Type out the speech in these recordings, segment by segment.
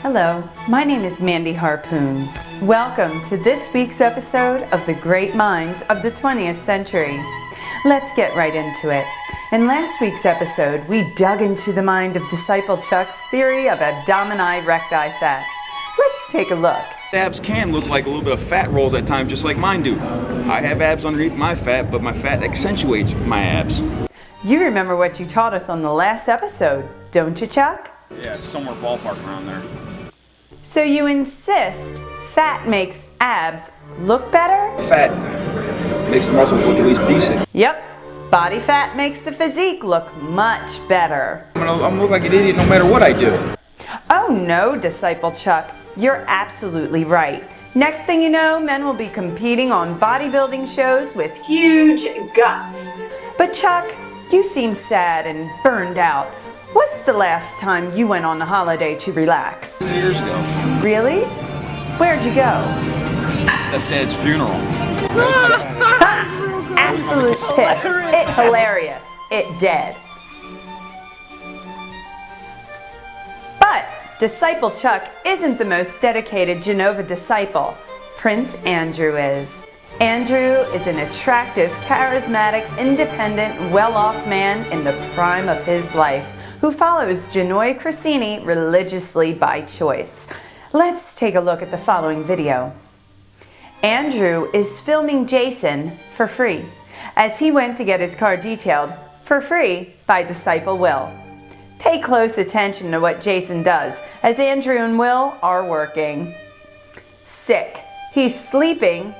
Hello, my name is Mandy Harpoons. Welcome to this week's episode of The Great Minds of the 20th Century. Let's get right into it. In last week's episode, we dug into the mind of Disciple Chuck's theory of abdomini recti fat. Let's take a look. Abs can look like a little bit of fat rolls at times, just like mine do. I have abs underneath my fat, but my fat accentuates my abs. You remember what you taught us on the last episode, don't you, Chuck? Yeah, it's somewhere ballpark around there. So you insist fat makes abs look better? Fat makes the muscles look at least decent. Yep. Body fat makes the physique look much better. I'm gonna look like an idiot no matter what I do. Oh no, Disciple Chuck. You're absolutely right. Next thing you know, men will be competing on bodybuilding shows with huge guts. But Chuck, you seem sad and burned out. What's the last time you went on a holiday to relax? 2 years ago. Really? Where'd you go? Stepdad's funeral. Absolute piss. It hilarious. It dead. But Disciple Chuck isn't the most dedicated Genova disciple. Prince Andrew is. Andrew is an attractive, charismatic, independent, well-off man in the prime of his life who follows Genoa Cressini religiously by choice. Let's take a look at the following video. Andrew is filming Jason for free as he went to get his car detailed for free by Disciple Will. Pay close attention to what Jason does as Andrew and Will are working. Sick. He's sleeping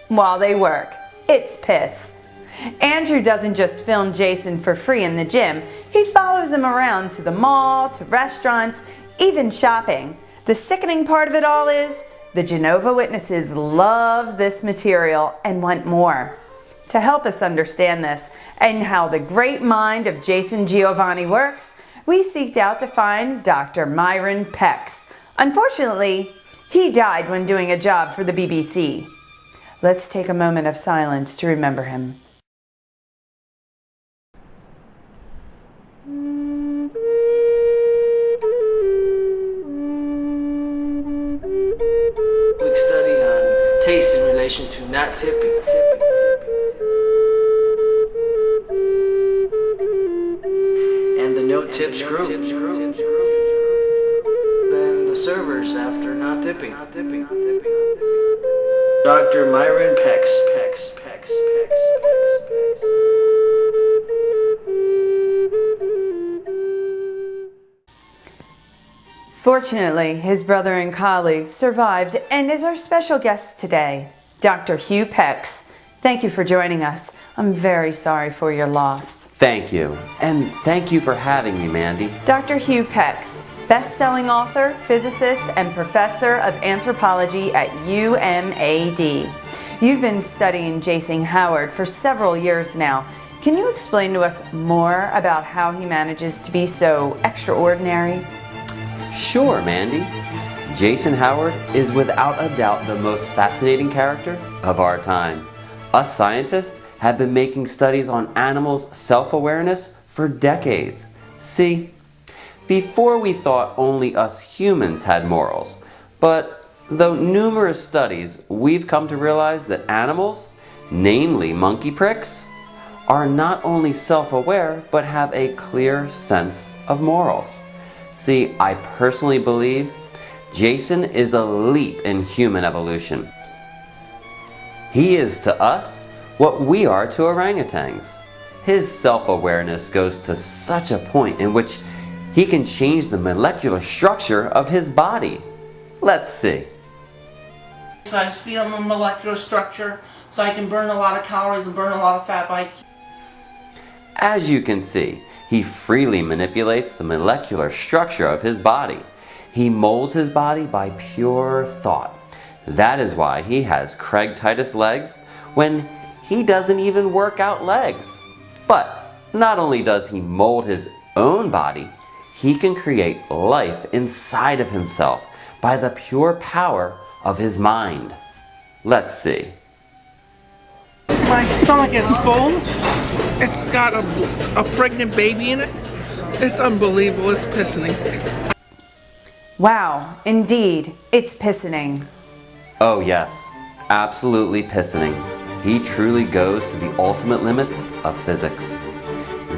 while they work. It's piss. Andrew doesn't just film Jason for free in the gym. He follows him around to the mall, to restaurants, even shopping. The sickening part of it all is the Genova Witnesses love this material and want more. To help us understand this and how the great mind of Jason Giovanni works, we seeked out to find Dr. Myron Pecs. Unfortunately, he died when doing a job for the BBC. Let's take a moment of silence to remember him. Quick study on taste in relation to not tipping. And the no tip screw. Then the servers after not tipping. Dr. Myron Pecs. Fortunately, his brother and colleague survived and is our special guest today, Dr. Hugh Pecs. Thank you for joining us. I'm very sorry for your loss. Thank you. And thank you for having me, Mandy. Dr. Hugh Pecs, best-selling author, physicist, and professor of anthropology at UMAD. You've been studying Jason Howard for several years now. Can you explain to us more about how he manages to be so extraordinary? Sure, Mandy. Jason Howard is without a doubt the most fascinating character of our time. Us scientists have been making studies on animals' self-awareness for decades. See, before we thought only us humans had morals, but though numerous studies, we've come to realize that animals, namely monkey pricks, are not only self-aware, but have a clear sense of morals. See, I personally believe Jason is a leap in human evolution. He is to us what we are to orangutans. His self-awareness goes to such a point in which he can change the molecular structure of his body. Let's see. So I speed up my molecular structure so I can burn a lot of calories and burn a lot of fat by... As you can see, he freely manipulates the molecular structure of his body. He molds his body by pure thought. That is why he has Craig-Titus legs when he doesn't even work out legs. But not only does he mold his own body, he can create life inside of himself by the pure power of his mind. Let's see. My stomach is full. It's got a pregnant baby in it. It's unbelievable. It's pissing me. Wow, indeed, it's pissening. Oh yes, absolutely pissening. He truly goes to the ultimate limits of physics.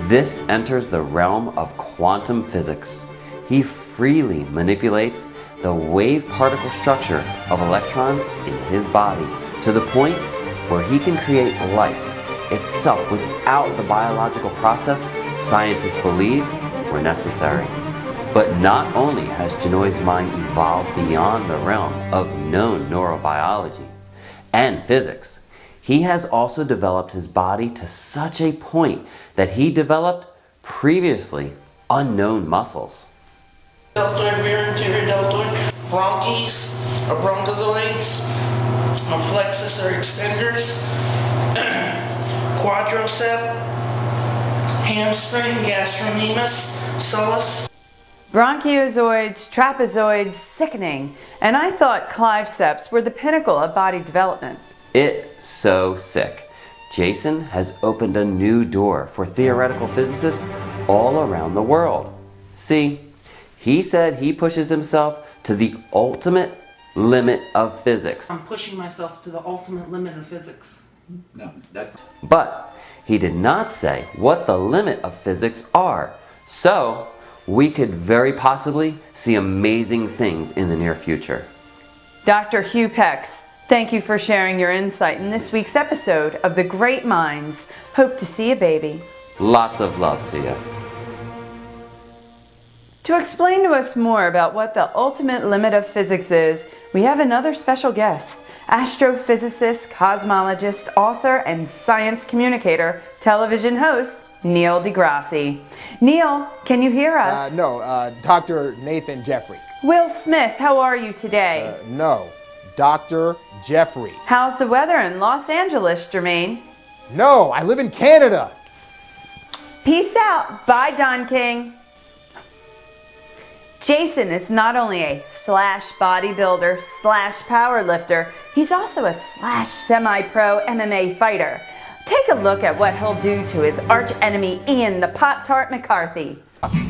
This enters the realm of quantum physics. He freely manipulates the wave particle structure of electrons in his body to the point where he can create life itself without the biological process scientists believe were necessary. But not only has Genova's mind evolved beyond the realm of known neurobiology and physics, he has also developed his body to such a point that he developed previously unknown muscles. Deltoid, rear anterior deltoid, bronchies, or bronchozoids, flexus or extenders, quadricep, hamstring, gastrocnemius, soleus. Bronchiozoids, trapezoids, sickening. And I thought cliveceps were the pinnacle of body development. It's so sick. Jason has opened a new door for theoretical physicists all around the world. See, he said he pushes himself to the ultimate limit of physics. I'm pushing myself to the ultimate limit of physics. But he did not say what the limit of physics are. So, we could very possibly see amazing things in the near future. Dr. Hugh Pecs, thank you for sharing your insight in this week's episode of The Great Minds. Hope to see you, baby. Lots of love to you. To explain to us more about what the ultimate limit of physics is, we have another special guest, astrophysicist, cosmologist, author, and science communicator, television host, Neil deGrasse. Neil, can you hear us? No, Dr. Nathan Jeffrey. Will Smith, how are you today? No, Dr. Jeffrey. How's the weather in Los Angeles, Jermaine? No, I live in Canada. Peace out. Bye, Don King. Jason is not only a slash bodybuilder slash powerlifter, he's also a slash semi-pro MMA fighter. Take a look at what he'll do to his arch enemy Ian the Pop-Tart McCarthy.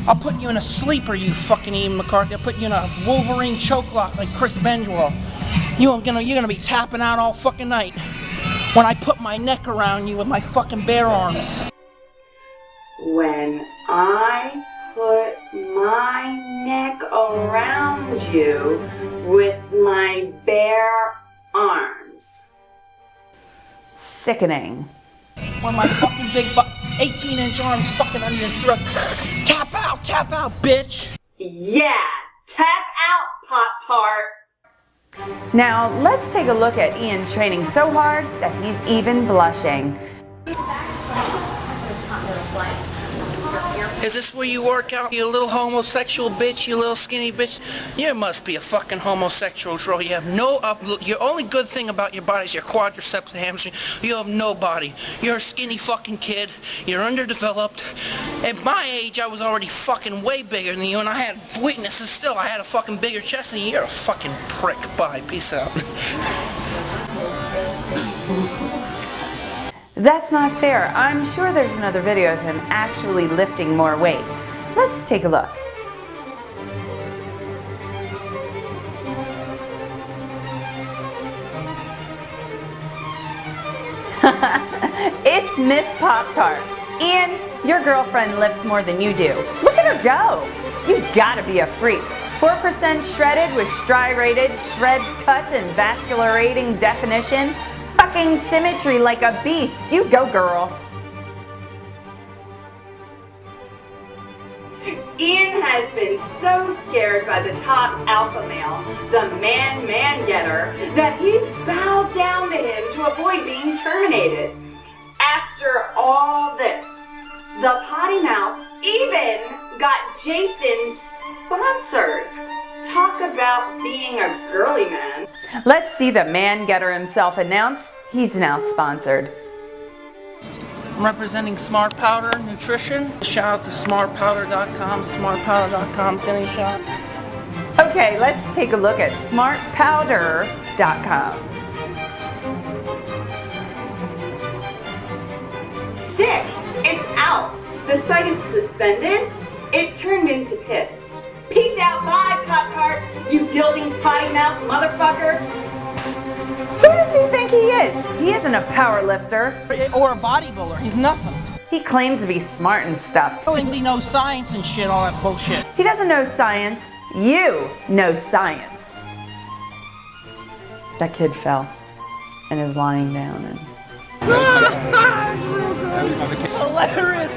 I'll put you in a sleeper, you fucking Ian McCarthy. I'll put you in a Wolverine chokelock like Chris Benoit. You're gonna be tapping out all fucking night when I put my neck around you with my fucking bare arms. When I put my neck around you with my bare arms. Sickening. When my fucking big 18-inch arms fucking under your throat. Tap out, bitch. Yeah, tap out, Pop-Tart. Now, let's take a look at Ian training so hard that he's even blushing. Is this where you work out, you little homosexual bitch, you little skinny bitch? You must be a fucking homosexual troll. You have no your only good thing about your body is your quadriceps and hamstring. You have no body. You're a skinny fucking kid. You're underdeveloped. At my age, I was already fucking way bigger than you, and I had weaknesses still. I had a fucking bigger chest than you. You're a fucking prick. Bye. Peace out. That's not fair. I'm sure there's another video of him actually lifting more weight. Let's take a look. It's Miss Pop-Tart. Ian, your girlfriend lifts more than you do. Look at her go. You gotta be a freak. 4% shredded with striated shreds, cuts, and vasculating definition. Fucking symmetry like a beast. You go, girl. Ian has been so scared by the top alpha male, the man-getter, that he's bowed down to him to avoid being terminated. After all this, the potty mouth even got Jason sponsored. Talk about being a girly man. Let's see the man-getter himself announce he's now sponsored. I'm representing Smart Powder Nutrition. Shout out to smartpowder.com. Smartpowder.com's getting a shout. Okay, let's take a look at smartpowder.com. Sick! It's out! The site is suspended. It turned into piss. Peace out, bye, Pop-Tart, you gilding potty mouth motherfucker. Who does he think he is? He isn't a power lifter. Or a bodybuilder. He's nothing. He claims to be smart and stuff. Thinks he knows science and shit, all that bullshit. He doesn't know science. You know science. That kid fell and is lying down and... Hilarious.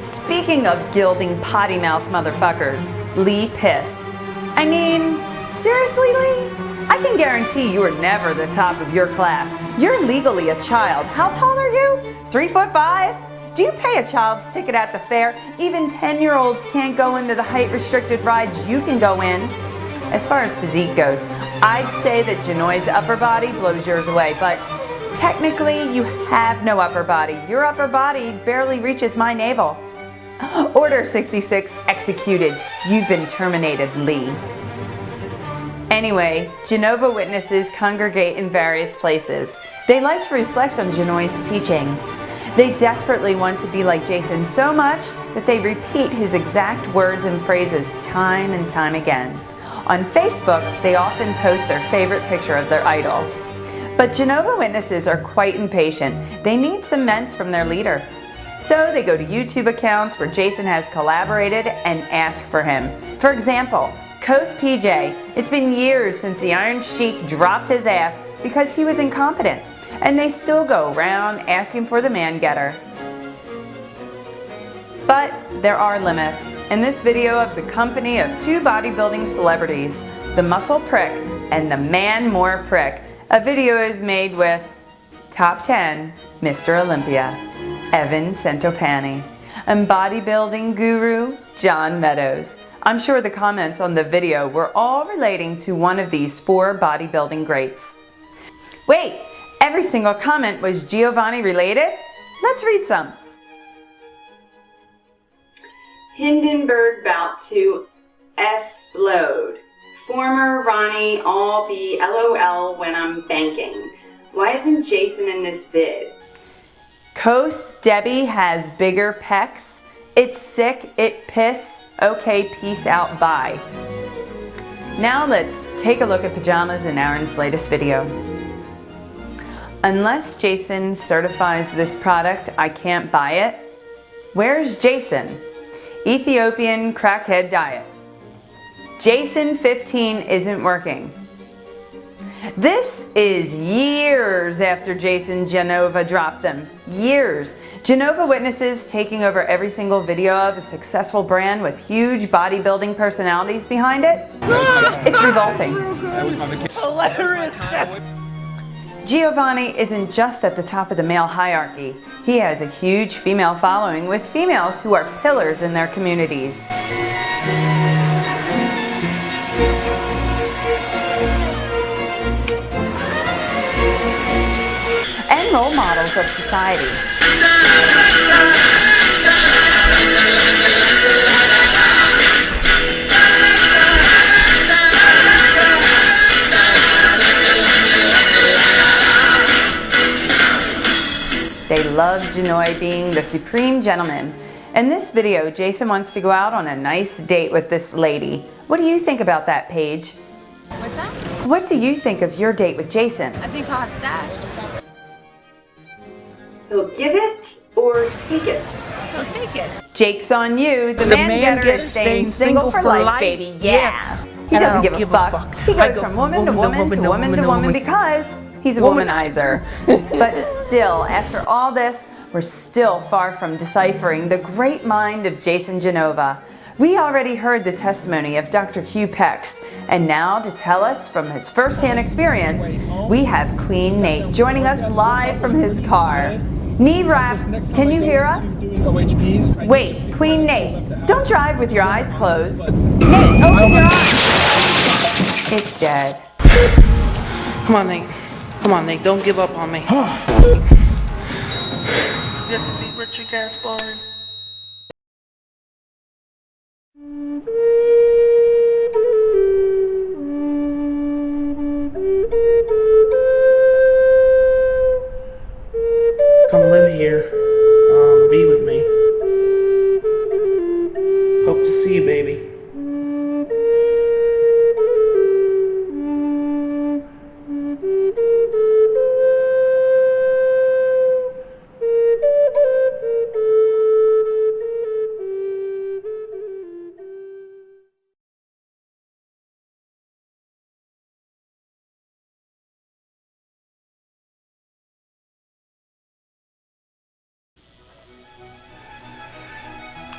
Speaking of gilding potty mouth motherfuckers, Lee Piss. I mean, seriously, Lee? I can guarantee you were never the top of your class. You're legally a child. How tall are you? 3'5"? Do you pay a child's ticket at the fair? Even 10-year-olds can't go into the height-restricted rides you can go in. As far as physique goes, I'd say that Janoy's upper body blows yours away, but technically you have no upper body. Your upper body barely reaches my navel. Order 66 executed. You've been terminated, Lee. Anyway, Genova Witnesses congregate in various places. They like to reflect on Janoy's teachings. They desperately want to be like Jason so much that they repeat his exact words and phrases time and time again. On Facebook, they often post their favorite picture of their idol. But Genova Witnesses are quite impatient. They need some ments from their leader. So they go to YouTube accounts where Jason has collaborated and ask for him. For example, Koth PJ. It's been years since the Iron Sheik dropped his ass because he was incompetent. And they still go around asking for the man-getter. But there are limits. In this video of the company of two bodybuilding celebrities, the Muscle Prick and the Man More Prick, a video is made with Top 10 Mr. Olympia, Evan Centopani, and bodybuilding guru John Meadows. I'm sure the comments on the video were all relating to one of these four bodybuilding greats. Wait! Every single comment was Giovanni related? Let's read some. Hindenburg bout to explode. Former Ronnie all be LOL when I'm banking. Why isn't Jason in this vid? Koth Debbie has bigger pecs. It's sick, it piss. Okay, peace out, bye. Now let's take a look at pajamas in Aaron's latest video. Unless Jason certifies this product, I can't buy it. Where's Jason? Ethiopian crackhead diet. Jason 15 isn't working. This is years after Jason Genova dropped them. Years. Genova Witnesses taking over every single video of a successful brand with huge bodybuilding personalities behind it. It's revolting. Hilarious. Giovanni isn't just at the top of the male hierarchy. He has a huge female following with females who are pillars in their communities. And role models of society. They love Janoy being the supreme gentleman. In this video, Jason wants to go out on a nice date with this lady. What do you think about that, Paige? What's that? What do you think of your date with Jason? I think I'll have sex. He'll give it or take it. He'll take it. Jake's on you. The man-getter is staying single for life, baby. Yeah. He doesn't give a fuck. He goes from woman to woman to woman to woman because he's a womanizer. But still, after all this, we're still far from deciphering the great mind of Jason Genova. We already heard the testimony of Dr. Hugh Pecs, and now to tell us from his first-hand experience, we have Queen Nate joining us live from his car. Knee wrap, can you hear us? Wait, Queen Nate, don't drive with your eyes closed. Nate, open your eyes. It dead. Come on, Nate. Come on, Nate. Don't give up on me. You have to be Richard Gaspard. Come live here. Be with me. Hope to see you, baby.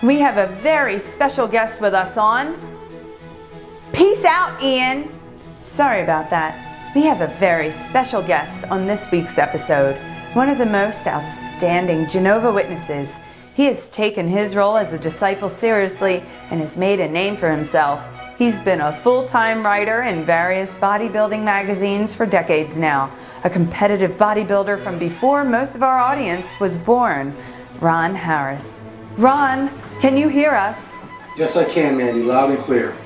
We have a very special guest with us on. Peace out, Ian. Sorry about that. We have a very special guest on this week's episode, one of the most outstanding Genova Witnesses. He has taken his role as a disciple seriously and has made a name for himself. He's been a full-time writer in various bodybuilding magazines for decades now, a competitive bodybuilder from before most of our audience was born, Ron Harris. Ron, can you hear us? Yes, I can, Mandy, loud and clear.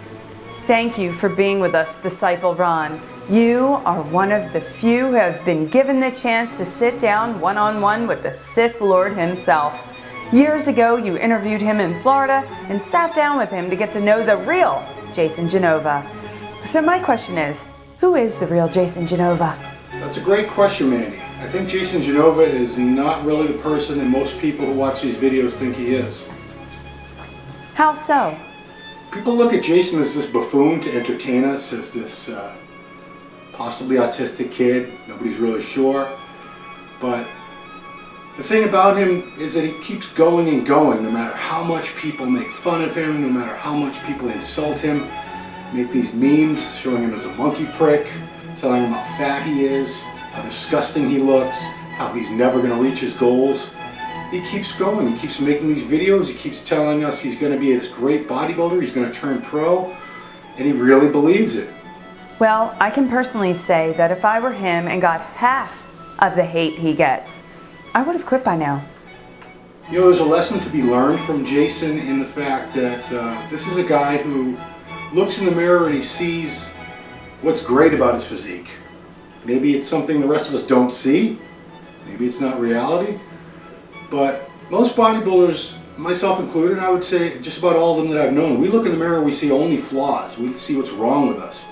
Thank you for being with us, Disciple Ron. You are one of the few who have been given the chance to sit down one-on-one with the Sith Lord himself. Years ago, you interviewed him in Florida and sat down with him to get to know the real Jason Genova. So my question is, who is the real Jason Genova? That's a great question, Mandy. I think Jason Genova is not really the person that most people who watch these videos think he is. How so? People look at Jason as this buffoon to entertain us, as this possibly autistic kid. Nobody's really sure. But the thing about him is that he keeps going and going, no matter how much people make fun of him, no matter how much people insult him, make these memes showing him as a monkey prick, telling him how fat he is, how disgusting he looks, how he's never going to reach his goals. He keeps going, he keeps making these videos, he keeps telling us he's going to be this great bodybuilder, he's going to turn pro, and he really believes it. Well, I can personally say that if I were him and got half of the hate he gets, I would have quit by now. You know, there's a lesson to be learned from Jason in the fact that this is a guy who looks in the mirror and he sees what's great about his physique. Maybe it's something the rest of us don't see, maybe it's not reality, but most bodybuilders, myself included, I would say just about all of them that I've known, we look in the mirror and we see only flaws, we see what's wrong with us.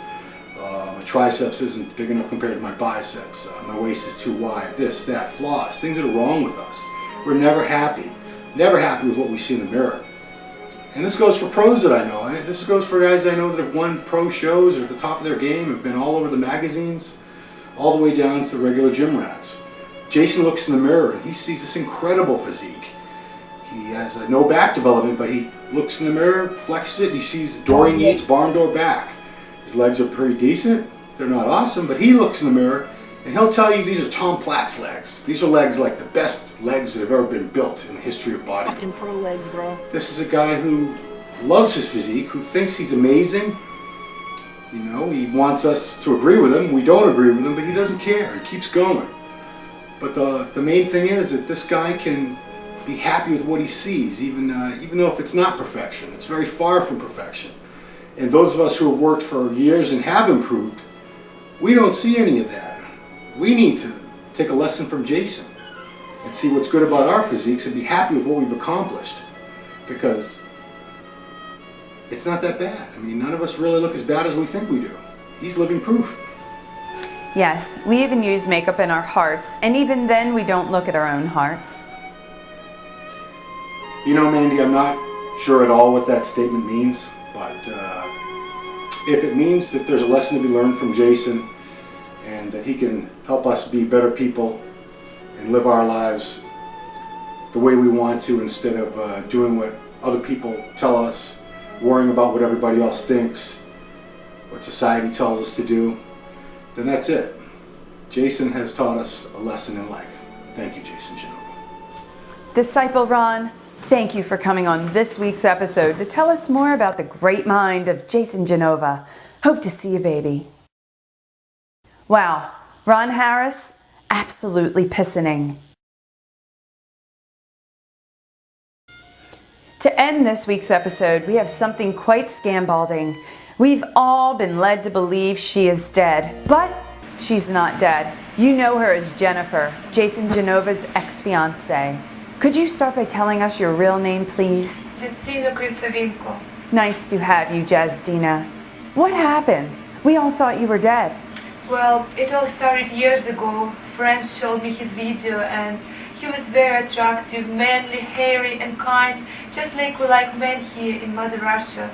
My triceps isn't big enough compared to my biceps, my waist is too wide, this, that, flaws, things that are wrong with us. We're never happy with what we see in the mirror. And this goes for pros that I know, this goes for guys I know that have won pro shows, are at the top of their game, have been all over the magazines, all the way down to the regular gym rats. Jason looks in the mirror and he sees this incredible physique. He has no back development, but he looks in the mirror, flexes it, and he sees Dorian Yates' barn door back. His legs are pretty decent, they're not awesome, but he looks in the mirror and he'll tell you these are Tom Platt's legs. These are legs like the best legs that have ever been built in the history of bodybuilding. Fucking pro legs, bro. This is a guy who loves his physique, who thinks he's amazing. You know, he wants us to agree with him. We don't agree with him, but he doesn't care. He keeps going. But the main thing is that this guy can be happy with what he sees, even though if it's not perfection. It's very far from perfection. And those of us who have worked for years and have improved, we don't see any of that. We need to take a lesson from Jason and see what's good about our physiques and be happy with what we've accomplished, because it's not that bad. I mean, none of us really look as bad as we think we do. He's living proof. Yes, we even use makeup in our hearts, and even then we don't look at our own hearts. You know, Mandy, I'm not sure at all what that statement means, but if it means that there's a lesson to be learned from Jason and that he can help us be better people and live our lives the way we want to instead of doing what other people tell us, worrying about what everybody else thinks, what society tells us to do, then that's it. Jason has taught us a lesson in life. Thank you, Jason Genova. Disciple Ron, thank you for coming on this week's episode to tell us more about the great mind of Jason Genova. Hope to see you, baby. Wow, Ron Harris, absolutely pissening. To end this week's episode, we have something quite scambalding. We've all been led to believe she is dead, but she's not dead. You know her as Jennifer, Jason Genova's ex-fiancée. Could you start by telling us your real name, please? Jazzina Krisavinko. Nice to have you, Jazdina. What happened? We all thought you were dead. Well, it all started years ago. Friends showed me his video and he was very attractive, manly, hairy and kind, just like we like men here in Mother Russia.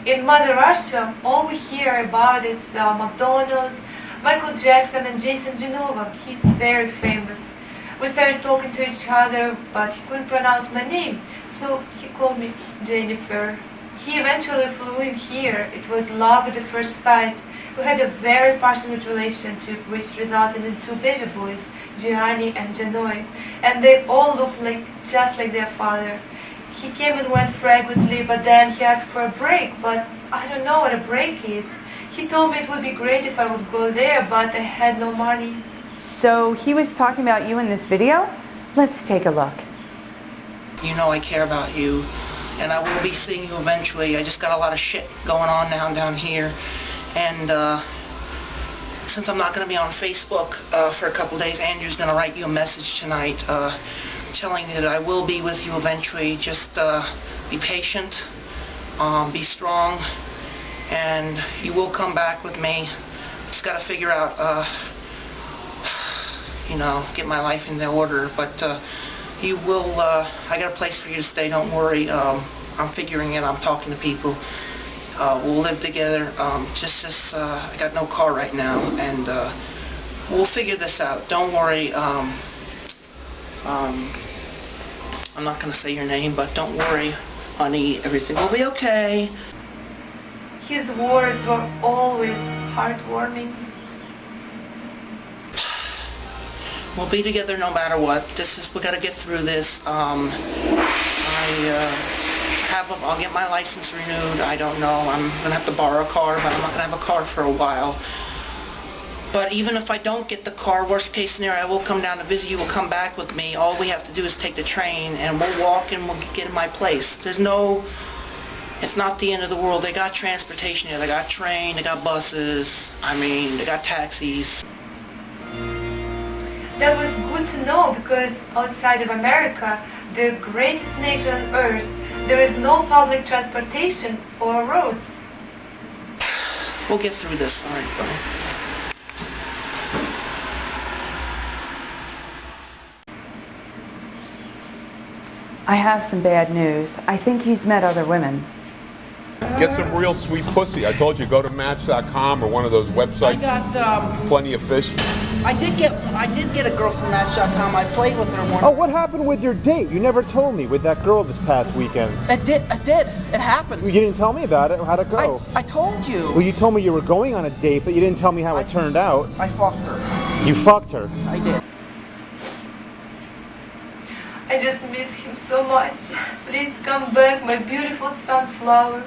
In Mother Russia, all we hear about is McDonald's, Michael Jackson and Jason Genova. He's very famous. We started talking to each other, but he couldn't pronounce my name, so he called me Jennifer. He eventually flew in here. It was love at the first sight. We had a very passionate relationship which resulted in 2 baby boys, Gianni and Genoa, and they all looked just like their father. He came and went frequently, but then he asked for a break, but I don't know what a break is. He told me it would be great if I would go there, but I had no money. So he was talking about you in this video? Let's take a look. You know I care about you, and I will be seeing you eventually. I just got a lot of shit going on now down here, and since I'm not going to be on Facebook for a couple days, Andrew's going to write you a message tonight telling you that I will be with you eventually. Just be patient, be strong, and you will come back with me. Just got to figure out, you know, get my life in order, but you will, I got a place for you to stay, don't worry. I'm figuring it, I'm talking to people. We'll live together. I got no car right now, and we'll figure this out. Don't worry. I'm not going to say your name, but don't worry, honey. Everything will be okay. His words were always heartwarming. We'll be together no matter what. We got to get through this. I'll get my license renewed. I don't know. I'm going to have to borrow a car, but I'm not going to have a car for a while. But even if I don't get the car, worst case scenario, I will come down to visit you. We'll come back with me. All we have to do is take the train, and we'll walk and we'll get in my place. It's not the end of the world. They got transportation here. They got train, they got buses. I mean, they got taxis. That was good to know, because outside of America, the greatest nation on earth, there is no public transportation or roads. We'll get through this. All right, buddy. I have some bad news. I think he's met other women. Get some real sweet pussy. I told you, go to Match.com or one of those websites. I got, plenty of fish. I did get a girl from Match.com. I played with her one. Oh, what happened with your date? You never told me with that girl this past weekend. It did. It happened. You didn't tell me about it. How'd it go? I told you. Well, you told me you were going on a date, but you didn't tell me how it turned out. I fucked her. You fucked her? I did. I just miss him so much. Please come back, my beautiful sunflower.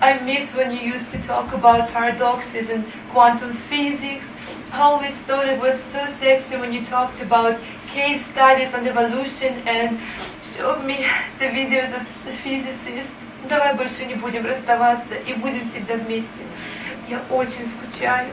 I miss when you used to talk about paradoxes and quantum physics. I always thought it was so sexy when you talked about case studies on evolution and showed me the videos of physicists. Давай больше не будем расставаться и будем всегда вместе. Я очень скучаю.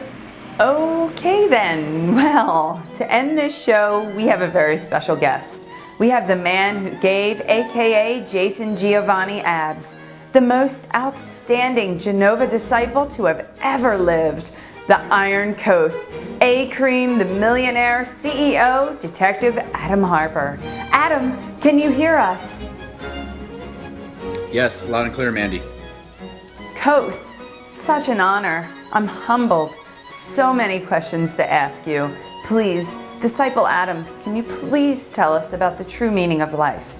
Okay then. Well, to end this show, we have a very special guest. We have the man who gave aka Jason Giovanni abs, the most outstanding Genova disciple to have ever lived, the Iron Coth, A-Cream, the millionaire, CEO, Detective Adam Harper. Adam, can you hear us? Yes, loud and clear, Mandy. Coth, such an honor. I'm humbled. So many questions to ask you. Please, Disciple Adam, can you please tell us about the true meaning of life?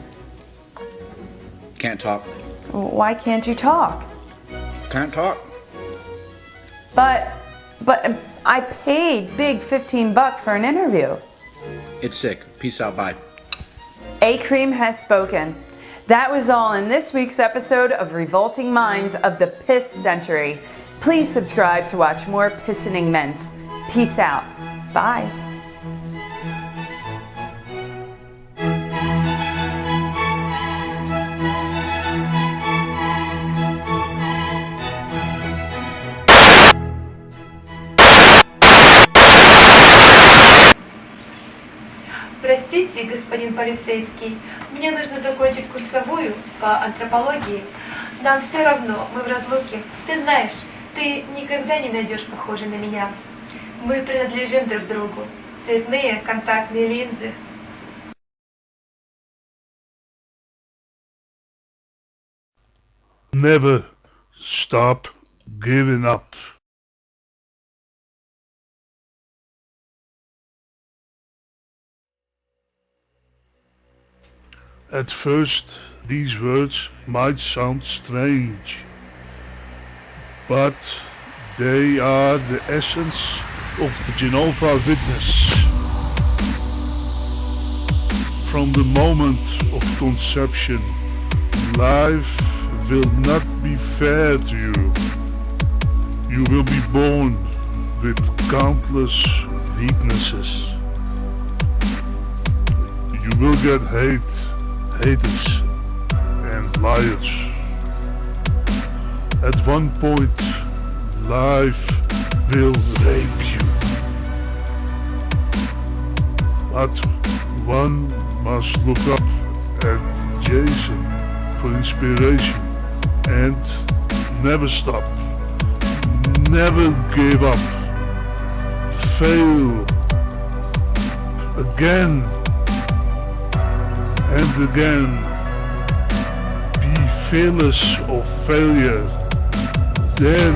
Can't talk. Why can't you talk? Can't talk. But I paid big $15 for an interview. It's sick. Peace out. Bye. A-Cream has spoken. That was all in this week's episode of Revolting Minds of the Piss Century. Please subscribe to watch more pissening ments. Peace out. Bye. Простите, господин полицейский, мне нужно закончить курсовую по антропологии. Нам все равно, мы в разлуке. Ты знаешь, ты никогда не найдешь похожей на меня. Мы принадлежим друг другу. Цветные контактные линзы. Never stop giving up. At first, These words might sound strange, but they are the essence of the Genova Witness. From the moment of conception, life will not be fair to you. You will be born with countless weaknesses. You will get haters, and liars. At one point, life will rape you. But one must look up at Jason for inspiration and never stop. Never give up. Fail again and again. Be fearless of failure. Then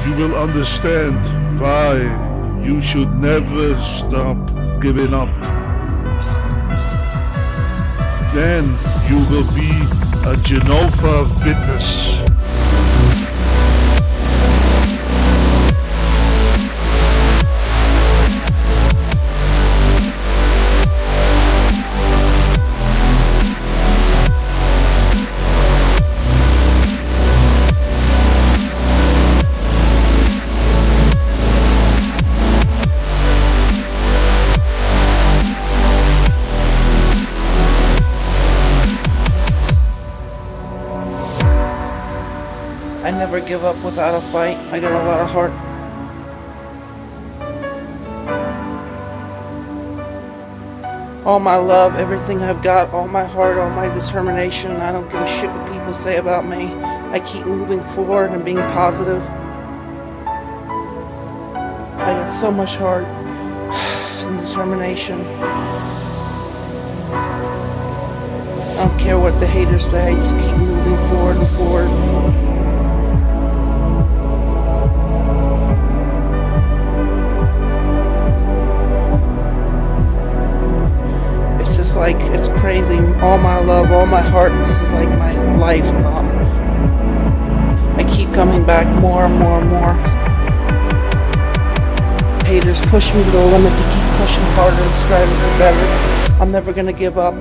you will understand why you should never stop giving up. Then you will be a Genova Witness. I never give up without a fight. I got a lot of heart. All my love, everything I've got, all my heart, all my determination. I don't give a shit what people say about me. I keep moving forward and being positive. I got so much heart and determination. I don't care what the haters say, I just keep moving forward and forward. Like, it's crazy. All my love, all my heart, this is like my life. I keep coming back more and more and more. Haters push me to the limit to keep pushing harder and striving for better. I'm never gonna give up.